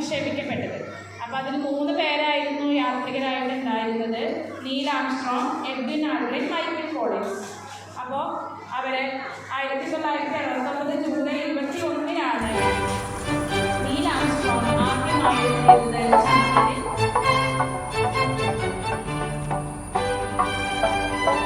വിക്ഷേപിക്കപ്പെട്ടത്. അപ്പോൾ അതിൽ 3 പേരായിരുന്നു യാത്രികരായിട്ട് ഉണ്ടായിരുന്നത്: Neil Armstrong, Edwin Aldrin, Michael Collins. അപ്പോൾ അവർ 1969